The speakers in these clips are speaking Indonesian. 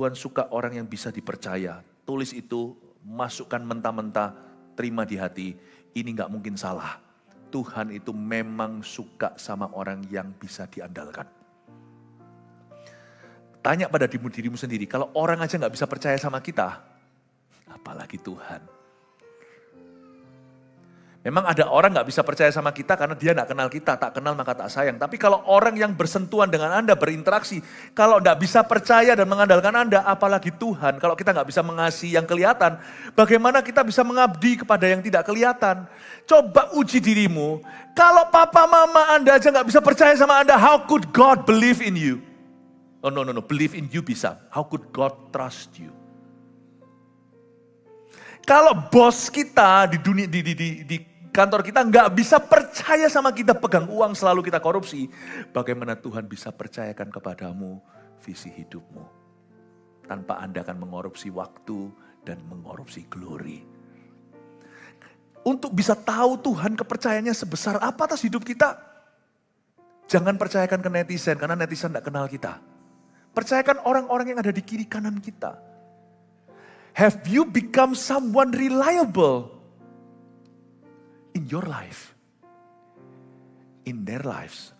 Tuhan suka orang yang bisa dipercaya. Tulis itu, masukkan mentah-mentah, terima di hati. Ini gak mungkin salah. Tuhan itu memang suka sama orang yang bisa diandalkan. Tanya pada dirimu sendiri, kalau orang aja gak bisa percaya sama kita, apalagi Tuhan. Memang ada orang gak bisa percaya sama kita karena dia gak kenal kita, tak kenal maka tak sayang. Tapi kalau orang yang bersentuhan dengan Anda, berinteraksi, kalau gak bisa percaya dan mengandalkan Anda, apalagi Tuhan. Kalau kita gak bisa mengasihi yang kelihatan, bagaimana kita bisa mengabdi kepada yang tidak kelihatan? Coba uji dirimu, kalau papa mama Anda aja gak bisa percaya sama Anda, how could God believe in you? Oh no, believe in you bisa. How could God trust you? Kalau bos kita di dunia di kantor kita nggak bisa percaya sama kita pegang uang selalu kita korupsi, bagaimana Tuhan bisa percayakan kepadamu visi hidupmu tanpa Anda akan mengkorupsi waktu dan mengkorupsi glory. Untuk bisa tahu Tuhan kepercayaannya sebesar apa atas hidup kita, jangan percayakan ke netizen karena netizen nggak kenal kita. Percayakan orang-orang yang ada di kiri kanan kita. Have you become someone reliable in your life? In their lives,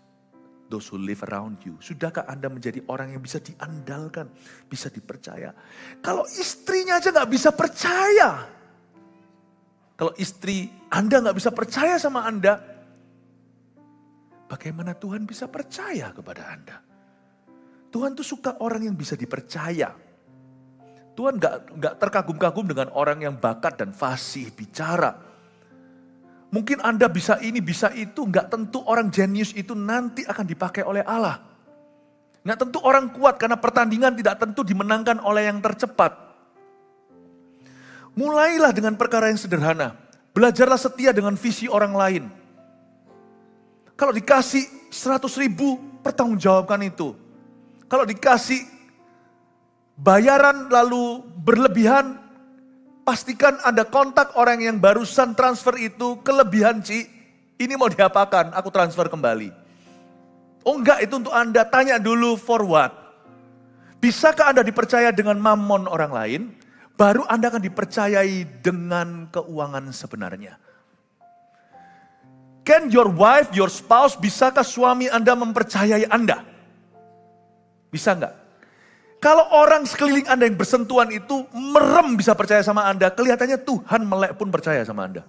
those who live around you. Sudahkah Anda menjadi orang yang bisa diandalkan, bisa dipercaya? Kalau istrinya aja gak bisa percaya. Kalau istri Anda gak bisa percaya sama Anda, bagaimana Tuhan bisa percaya kepada Anda? Tuhan tuh suka orang yang bisa dipercaya. Tuhan gak terkagum-kagum dengan orang yang bakat dan fasih bicara. Mungkin Anda bisa ini, bisa itu, gak tentu orang jenius itu nanti akan dipakai oleh Allah. Gak tentu orang kuat karena pertandingan tidak tentu dimenangkan oleh yang tercepat. Mulailah dengan perkara yang sederhana. Belajarlah setia dengan visi orang lain. Kalau dikasih 100.000, pertanggungjawabkan itu. Kalau dikasih bayaran lalu berlebihan, pastikan ada kontak orang yang barusan transfer itu, kelebihan Ci, ini mau diapakan, aku transfer kembali. Oh enggak, itu untuk Anda, tanya dulu for what. Bisakah Anda dipercaya dengan mamon orang lain, baru Anda akan dipercayai dengan keuangan sebenarnya. Can your wife, your spouse, bisakah suami Anda mempercayai Anda? Bisa enggak? Kalau orang sekeliling Anda yang bersentuhan itu merem bisa percaya sama Anda, kelihatannya Tuhan melek pun percaya sama Anda.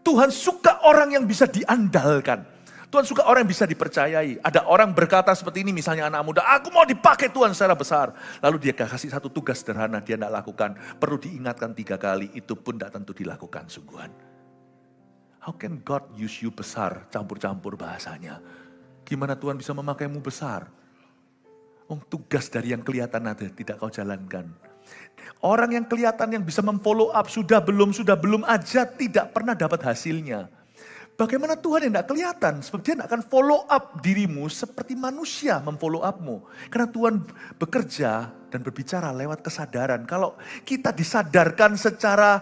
Tuhan suka orang yang bisa diandalkan. Tuhan suka orang yang bisa dipercayai. Ada orang berkata seperti ini, misalnya anak muda, aku mau dipakai Tuhan secara besar. Lalu dia kasih satu tugas sederhana, dia tidak lakukan. Perlu diingatkan 3 kali, itu pun tidak tentu dilakukan sungguhan. How can God use you besar, campur-campur bahasanya. Gimana Tuhan bisa memakaimu besar? Tugas dari yang kelihatan ada, tidak kau jalankan. Orang yang kelihatan yang bisa memfollow up, sudah belum aja tidak pernah dapat hasilnya. Bagaimana Tuhan yang tidak kelihatan? Sebab dia tidak akan follow up dirimu seperti manusia memfollow upmu. Karena Tuhan bekerja dan berbicara lewat kesadaran. Kalau kita disadarkan secara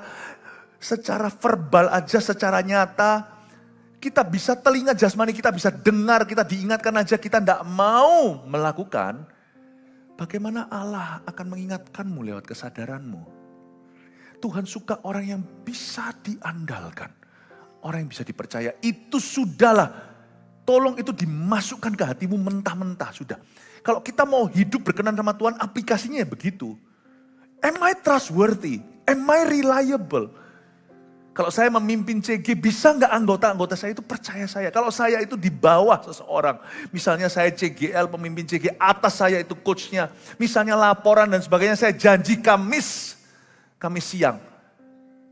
verbal aja, secara nyata, kita bisa telinga jasmani, kita bisa dengar, kita diingatkan aja, kita tidak mau melakukan. Bagaimana Allah akan mengingatkanmu lewat kesadaranmu? Tuhan suka orang yang bisa diandalkan. Orang yang bisa dipercaya. Itu sudahlah. Tolong itu dimasukkan ke hatimu mentah-mentah. Sudah. Kalau kita mau hidup berkenan sama Tuhan, aplikasinya begitu. Am I trustworthy? Am I reliable? Kalau saya memimpin CG, bisa nggak anggota-anggota saya itu percaya saya? Kalau saya itu di bawah seseorang, misalnya saya CGL, pemimpin CG, atas saya itu coachnya, misalnya laporan dan sebagainya, saya janji Kamis siang.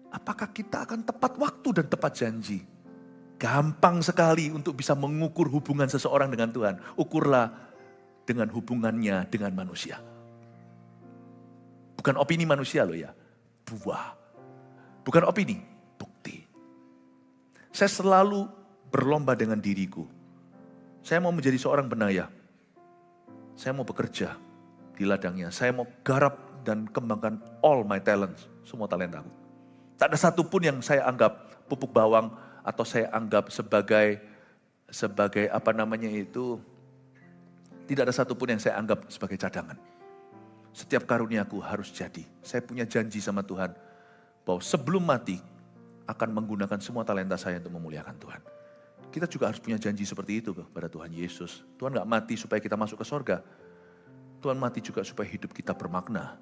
Apakah kita akan tepat waktu dan tepat janji? Gampang sekali untuk bisa mengukur hubungan seseorang dengan Tuhan. Ukurlah dengan hubungannya dengan manusia. Bukan opini manusia loh ya, buah. Bukan opini. Saya selalu berlomba dengan diriku. Saya mau menjadi seorang benaya. Saya mau bekerja di ladangnya. Saya mau garap dan kembangkan all my talents. Semua talentaku. Tak ada satupun yang saya anggap pupuk bawang atau saya anggap sebagai Tidak ada satupun yang saya anggap sebagai cadangan. Setiap karuniaku harus jadi. Saya punya janji sama Tuhan bahwa sebelum mati akan menggunakan semua talenta saya untuk memuliakan Tuhan. Kita juga harus punya janji seperti itu kepada Tuhan Yesus. Tuhan gak mati supaya kita masuk ke sorga. Tuhan mati juga supaya hidup kita bermakna.